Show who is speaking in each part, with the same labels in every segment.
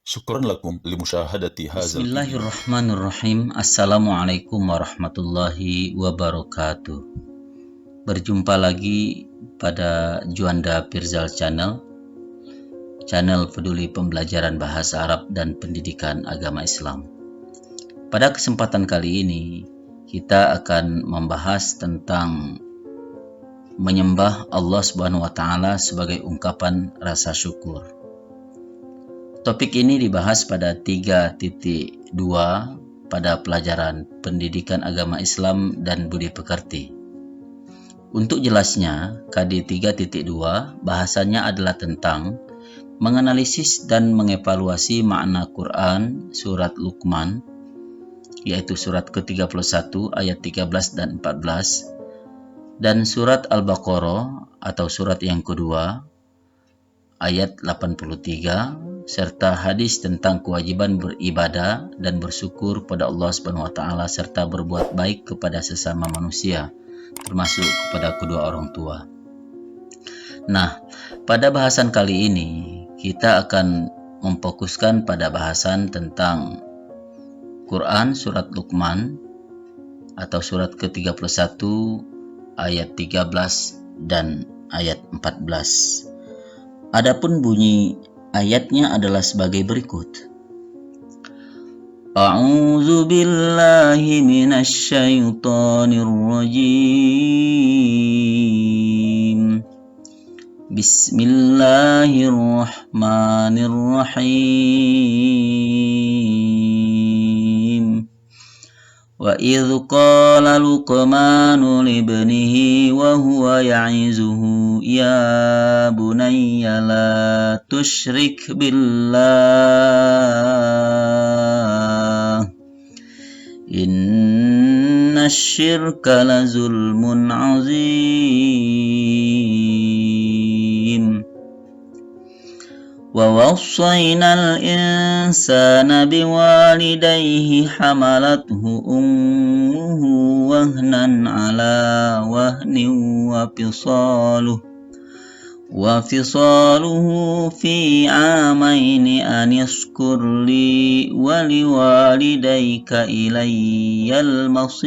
Speaker 1: شكرا لكم لمشاهدة هذا الفيديو.
Speaker 2: Bismillahirrahmanirrahim. Assalamualaikum warahmatullahi wabarakatuh. Berjumpa lagi pada Juanda Pirzal Channel peduli pembelajaran bahasa Arab dan pendidikan agama Islam. Pada kesempatan kali ini kita akan membahas tentang menyembah Allah Subhanahu wa taala sebagai ungkapan rasa syukur. Topik ini dibahas pada 3.2 pada pelajaran Pendidikan Agama Islam dan Budi Pekerti. Untuk jelasnya, KD 3.2 bahasannya adalah tentang menganalisis dan mengevaluasi makna Quran surat Luqman, yaitu surat ke-31 ayat 13 dan 14, dan surat Al-Baqarah atau surat yang kedua ayat 83, serta hadis tentang kewajiban beribadah dan bersyukur pada Allah Subhanahu wa taala serta berbuat baik kepada sesama manusia, termasuk kepada kedua orang tua. Nah, pada bahasan kali ini kita akan memfokuskan pada bahasan tentang Quran surat Luqman atau surat ke-31 ayat 13 dan ayat 14. Adapun bunyi ayatnya adalah sebagai berikut. A'udzu billahi minasy syaithanir rajim. Bismillahirrahmanirrahim. Wa idh qala Luqmanu libnihi wa huwa ya'izuhu ya bunayya la tusyrik billah innash syirka la zulmun 'azim. ووصينا الإنسان بوالديه حملته أمه وهنا على وهن وفصاله في عامين أن اشكر لي ولوالديك إلي المصير.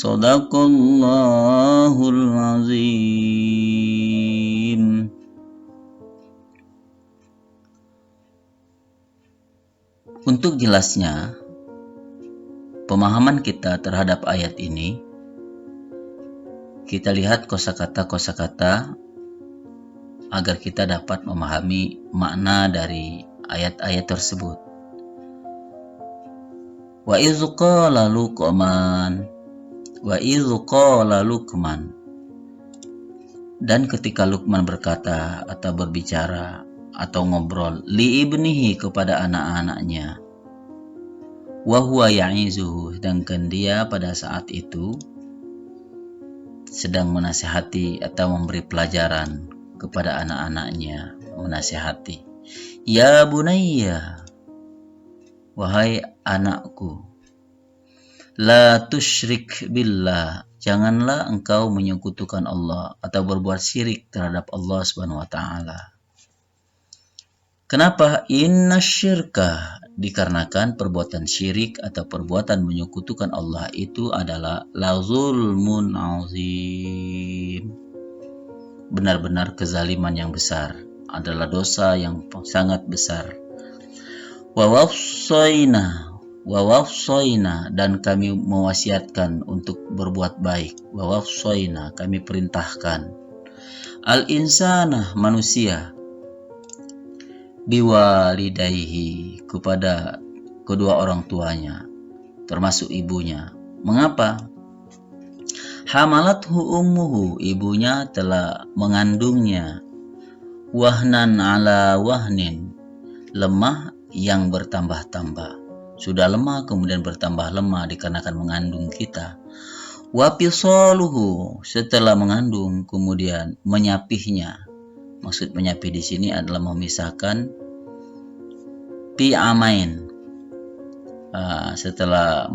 Speaker 2: Shadaqallahul azim. Untuk jelasnya, pemahaman kita terhadap ayat ini, kita lihat kosakata-kosakata agar kita dapat memahami makna dari ayat-ayat tersebut. Wa idz qala Luqman, wa idz qala Luqman, dan ketika Luqman berkata atau berbicara atau ngobrol li ibnihi kepada anak-anaknya, wa huwa ya'izuhu, sedangkan dia pada saat itu sedang menasihati atau memberi pelajaran kepada anak-anaknya, menasihati, ya bunayya, wahai anakku, la tusyrik billah, janganlah engkau menyekutukan Allah atau berbuat syirik terhadap Allah Subhanahu wa taala. Kenapa? Inna syirka, dikarenakan perbuatan syirik atau perbuatan menyekutukan Allah itu adalah la zulmun azim, benar-benar kezaliman yang besar, adalah dosa yang sangat besar. Wa wafsoina, dan kami mewasiatkan untuk berbuat baik. Wa wafsoina, kami perintahkan al insana, manusia, biwalidayhi, kepada kedua orang tuanya, termasuk ibunya. Mengapa? Hamalathu ummuhu, ibunya telah mengandungnya, wahnan ala wahnin, lemah yang bertambah-tambah, sudah lemah kemudian bertambah lemah dikarenakan mengandung kita. Wa fisaluhu, setelah mengandung kemudian menyapihnya. Maksud menyapih di sini adalah memisahkan pi amain, setelah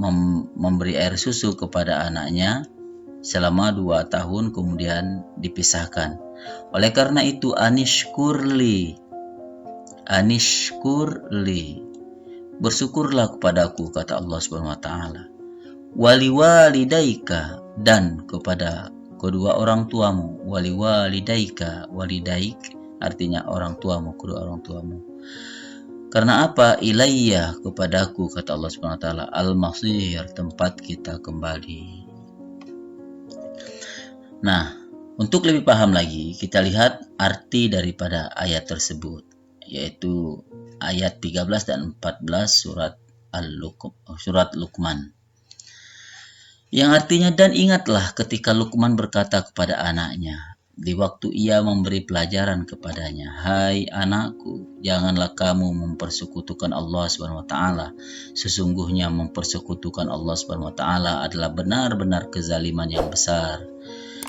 Speaker 2: memberi air susu kepada anaknya selama 2 tahun kemudian dipisahkan. Oleh karena itu anishkurli, bersyukurlah kepadaku, kata Allah Subhanahu wa taala. Waliwalidaika, dan kepada kedua orang tuamu. Waliwalidaika, walidaik artinya orang tuamu, kedua orang tuamu. Karena apa? Ilayya, kepadaku, kata Allah Subhanahu wa taala, al-masir, tempat kita kembali. Nah, untuk lebih paham lagi, kita lihat arti daripada ayat tersebut, yaitu ayat 13 dan 14 surat Luqman. Yang artinya, dan ingatlah ketika Luqman berkata kepada anaknya di waktu ia memberi pelajaran kepadanya, hai anakku, janganlah kamu mempersekutukan Allah Subhanahu wa taala. Sesungguhnya mempersekutukan Allah Subhanahu wa taala adalah benar-benar kezaliman yang besar.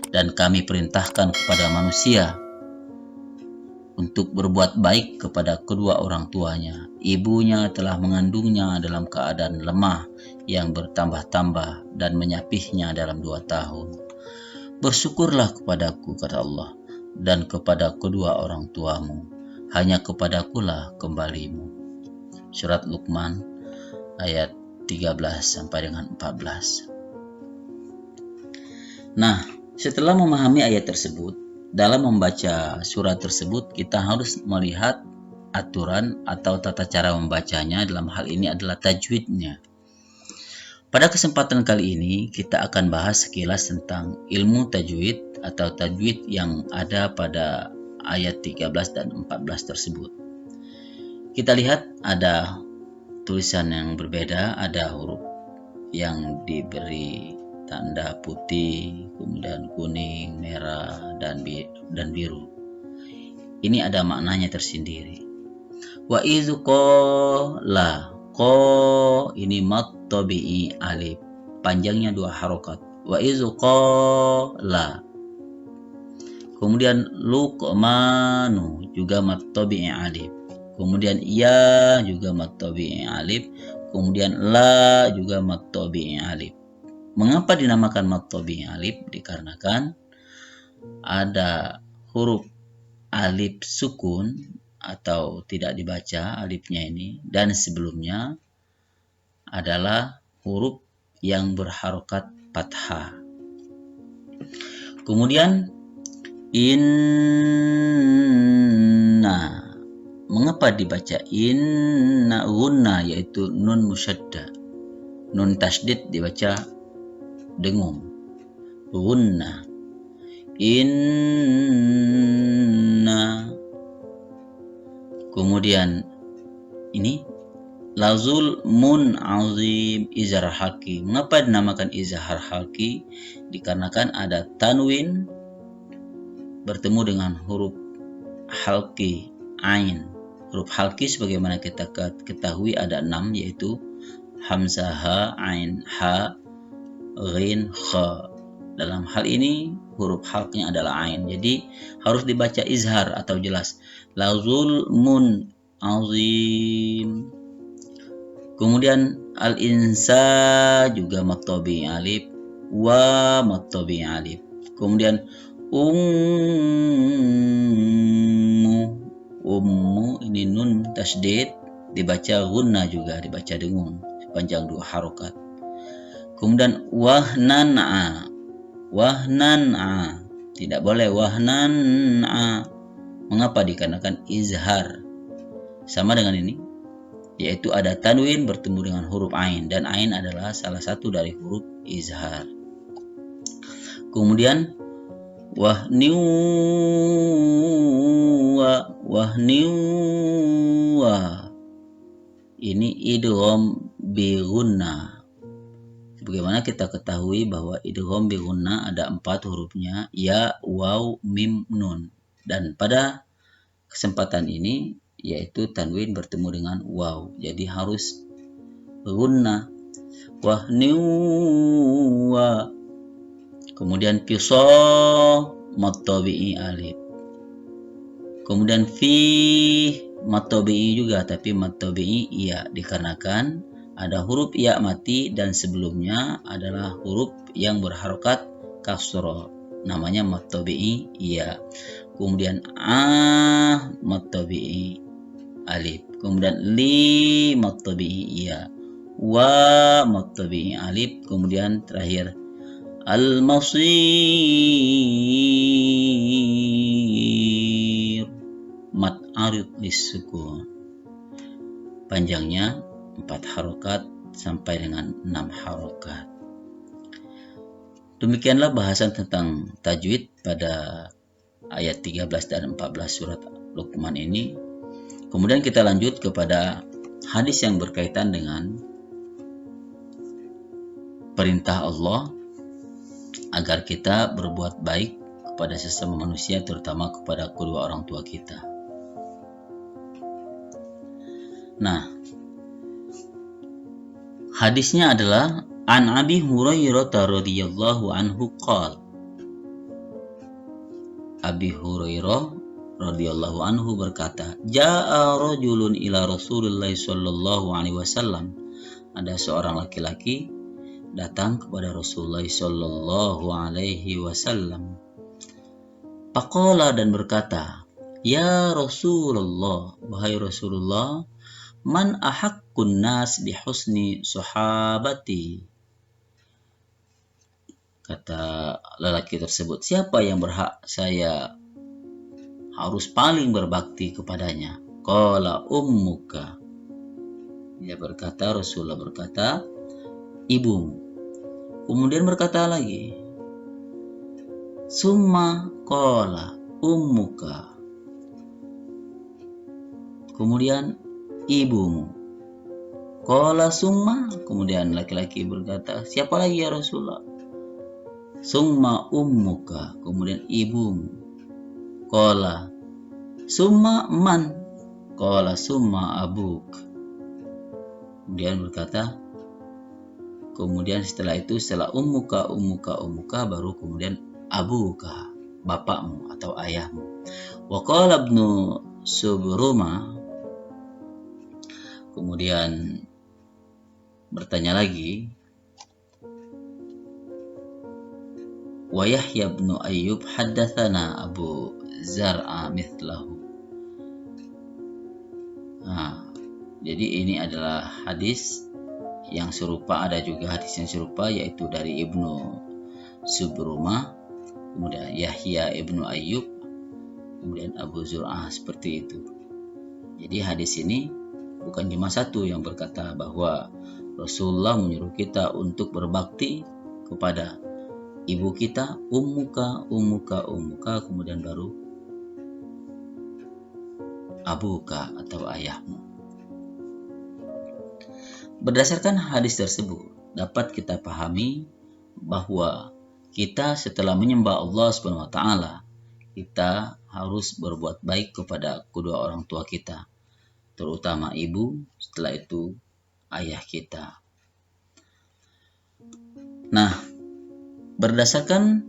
Speaker 2: Dan kami perintahkan kepada manusia untuk berbuat baik kepada kedua orang tuanya. Ibunya telah mengandungnya dalam keadaan lemah yang bertambah-tambah dan menyapihnya dalam 2 tahun. Bersyukurlah kepadaku, kata Allah, dan kepada kedua orang tuamu. Hanya kepadakulah kembalimu. Surat Luqman ayat 13 sampai dengan 14. Nah, setelah memahami ayat tersebut, dalam membaca surat tersebut kita harus melihat aturan atau tata cara membacanya. Dalam hal ini adalah tajwidnya. Pada kesempatan kali ini kita akan bahas sekilas tentang ilmu tajwid atau tajwid yang ada pada ayat 13 dan 14 tersebut. Kita lihat ada tulisan yang berbeda, ada huruf yang diberi tanda putih, kemudian kuning, merah, dan biru. Ini ada maknanya tersendiri. Wa idzu qala, qa ini mad tabi'i alif, panjangnya 2 harokat. Wa idzu qala. Kemudian Luqmanu juga mad tabi'i alif. Kemudian ya juga mad tabi'i alif. Kemudian la juga mad tabi'i alif. Mengapa dinamakan mad tabi'i alif? Dikarenakan ada huruf alif sukun atau tidak dibaca alifnya ini, dan sebelumnya adalah huruf yang berharokat fathah. Kemudian inna, mengapa dibaca inna gunna, yaitu nun musyaddah. Nun tasydid dibaca dengung, gunna. Inna. Kemudian ini lazul mun azim izhar halqi. Mengapa dinamakan izhar halqi? Dikarenakan ada tanwin bertemu dengan huruf halqi ain. Huruf halqi sebagaimana kita ketahui ada 6, yaitu hamzah, ha, ain, ha, ghin, kha. Dalam hal ini huruf halqnya adalah ain, jadi harus dibaca izhar atau jelas. Lazul mun azim. Kemudian al-insa juga mad tabi'i alif, wa mad tabi'i alif. Kemudian ummu ini nun tasydid dibaca gunna, juga dibaca dengung sepanjang 2 harokat. Kemudian wahnan'a, tidak boleh wahnan'a. Mengapa? Dikarenakan izhar. Sama dengan ini, yaitu ada tanwin bertemu dengan huruf ain, dan ain adalah salah satu dari huruf izhar. Kemudian wahniwa, ini idgham bi gunnah. Sebagaimana kita ketahui bahwa idgham bi gunnah ada 4 hurufnya, ya, waw, mim, nun. Dan pada kesempatan ini yaitu tanwin bertemu dengan waw, jadi harus gunnah. Wahniwa. Kemudian qisah mad tabi'i alif. Kemudian fi mad tabi'i juga, tapi mad tabi'i iya, dikarenakan ada huruf ya mati dan sebelumnya adalah huruf yang berharokat kasro, namanya mad tabi'i ya. Kemudian mad tabi'i alif. Kemudian li mad tabi'i ya. Wa mad tabi'i alif. Kemudian terakhir al-masir mad arid lis-sukun. Panjangnya 4 harokat sampai dengan 6 harokat. Demikianlah bahasan tentang tajwid pada ayat 13 dan 14 surat Luqman ini. Kemudian kita lanjut kepada hadis yang berkaitan dengan perintah Allah agar kita berbuat baik kepada sesama manusia, terutama kepada kedua orang tua kita. Nah, hadisnya adalah An Abi Hurairah radhiyallahu anhu qala. Abi Hurairah radhiyallahu anhu berkata, Ja'a rajulun ila Rasulillah sallallahu alaihi wasallam. Ada seorang laki-laki datang kepada Rasulullah sallallahu alaihi wasallam. Faqala, dan berkata, Ya Rasulullah, wahai Rasulullah, man ahaqqun nas bihusni sahabati. Kata lelaki tersebut, siapa yang berhak saya harus paling berbakti kepadanya? Qala ummuka. Dia berkata, Rasulullah berkata, ibumu. Kemudian berkata lagi, summa qala ummuka. Kemudian ibumu. Qala summa. Kemudian laki-laki berkata, siapa lagi ya Rasulullah? Summa ummuka. Kemudian ibumu. Qala summa man. Qala summa abuk. Kemudian berkata, kemudian setelah itu, setelah ummuka baru kemudian abuka, bapakmu atau ayahmu. Wa qala ibnu Subrumah. Kemudian bertanya lagi, wa Yahya bin Ayyub haddatsana Abu Zar'a mithlahu. Nah, jadi ini adalah hadis yang serupa, ada juga hadis yang serupa yaitu dari Ibnu Subrumah, kemudian Yahya ibnu Ayyub, kemudian Abu Zur'ah, seperti itu. Jadi hadis ini bukan cuma satu yang berkata bahwa Rasulullah menyuruh kita untuk berbakti kepada ibu kita, ummuka, kemudian baru abuka atau ayahmu. Berdasarkan hadis tersebut, dapat kita pahami bahwa kita setelah menyembah Allah Subhanahu wa taala, kita harus berbuat baik kepada kedua orang tua kita, terutama ibu, setelah itu ayah kita. Nah, berdasarkan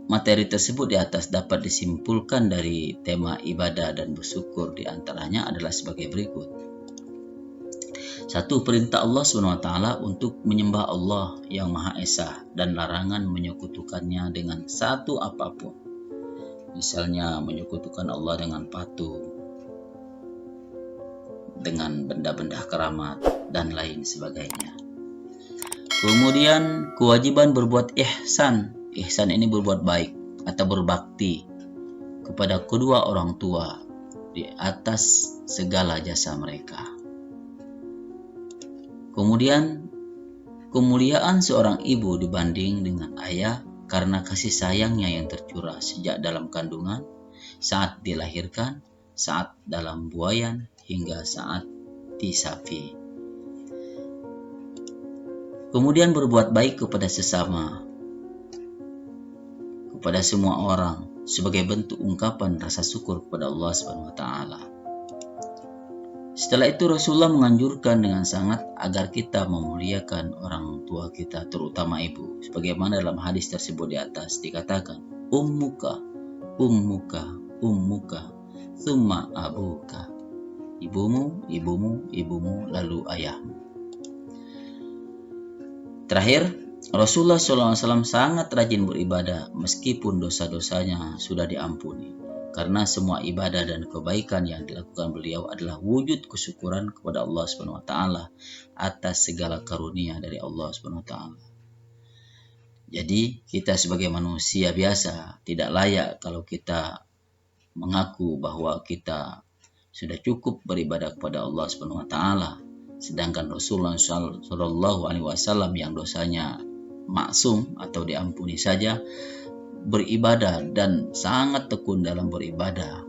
Speaker 2: materi tersebut di atas dapat disimpulkan dari tema ibadah dan bersyukur, di antaranya adalah sebagai berikut. 1. Perintah Allah SWT untuk menyembah Allah yang Maha Esa dan larangan menyekutukannya dengan satu apapun. Misalnya menyekutukan Allah dengan patung, dengan benda-benda keramat, dan lain sebagainya. Kemudian kewajiban berbuat ihsan. Ihsan ini berbuat baik atau berbakti kepada kedua orang tua di atas segala jasa mereka. Kemudian kemuliaan seorang ibu dibanding dengan ayah karena kasih sayangnya yang tercurah sejak dalam kandungan, saat dilahirkan, saat dalam buayan, hingga saat disafi. Kemudian berbuat baik kepada sesama, kepada semua orang, sebagai bentuk ungkapan rasa syukur kepada Allah Subhanahu wa taala. Setelah itu Rasulullah menganjurkan dengan sangat agar kita memuliakan orang tua kita, terutama ibu. Sebagaimana dalam hadis tersebut di atas dikatakan, ummuka, summa abuka. Ibumu, lalu ayahmu. Terakhir, Rasulullah SAW sangat rajin beribadah meskipun dosa-dosanya sudah diampuni. Karena semua ibadah dan kebaikan yang dilakukan beliau adalah wujud kesyukuran kepada Allah SWT atas segala karunia dari Allah SWT. Jadi kita sebagai manusia biasa tidak layak kalau kita mengaku bahwa kita sudah cukup beribadah kepada Allah SWT. Sedangkan Rasulullah SAW yang dosanya maksum atau diampuni saja beribadah dan sangat tekun dalam beribadah,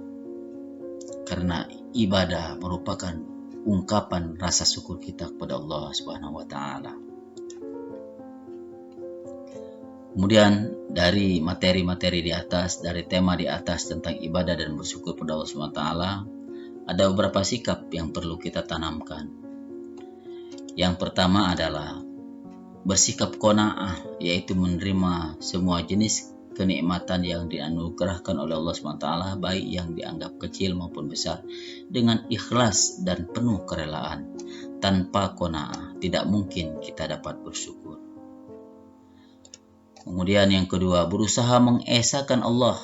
Speaker 2: karena ibadah merupakan ungkapan rasa syukur kita kepada Allah Subhanahu wa taala. Kemudian dari materi-materi di atas, dari tema di atas tentang ibadah dan bersyukur kepada Allah Subhanahu wa taala, ada beberapa sikap yang perlu kita tanamkan. Yang pertama adalah bersikap qanaah, yaitu menerima semua jenis kenikmatan yang dianugerahkan oleh Allah SWT, baik yang dianggap kecil maupun besar, dengan ikhlas dan penuh kerelaan. Tanpa qanaah tidak mungkin kita dapat bersyukur. Kemudian yang kedua, berusaha mengesahkan Allah,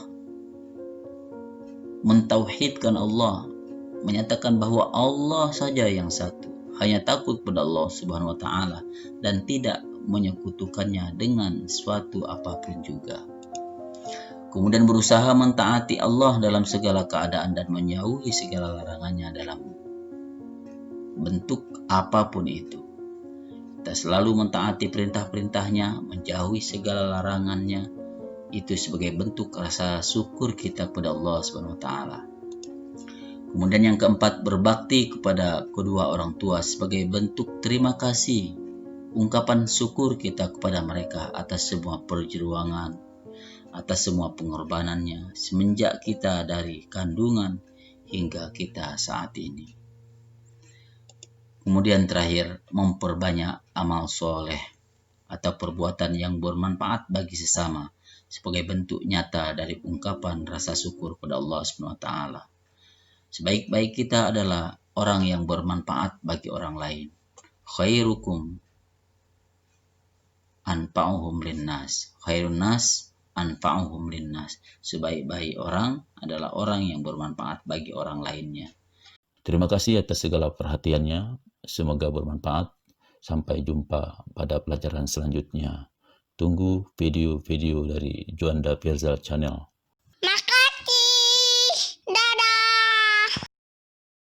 Speaker 2: mentauhidkan Allah, menyatakan bahwa Allah saja yang satu, hanya takut pada Allah Subhanahu wa taala dan tidak menyekutukannya dengan suatu apapun juga. Kemudian berusaha mentaati Allah dalam segala keadaan dan menjauhi segala larangannya dalam bentuk apapun itu. Kita selalu mentaati perintah-perintahnya, menjauhi segala larangannya. Itu sebagai bentuk rasa syukur kita kepada Allah Subhanahu wa taala. Kemudian yang keempat, berbakti kepada kedua orang tua sebagai bentuk terima kasih, ungkapan syukur kita kepada mereka atas semua perjuangan, atas semua pengorbanannya semenjak kita dari kandungan hingga kita saat ini. Kemudian terakhir, memperbanyak amal soleh atau perbuatan yang bermanfaat bagi sesama sebagai bentuk nyata dari ungkapan rasa syukur kepada Allah SWT. Sebaik-baik kita adalah orang yang bermanfaat bagi orang lain. Khairukum anfa'uhum linnas. Khairun nas anfa'uhum linnas. Sebaik-baik orang adalah orang yang bermanfaat bagi orang lainnya.
Speaker 1: Terima kasih atas segala perhatiannya. Semoga bermanfaat. Sampai jumpa pada pelajaran selanjutnya. Tunggu video-video dari Juanda Pirzal Channel.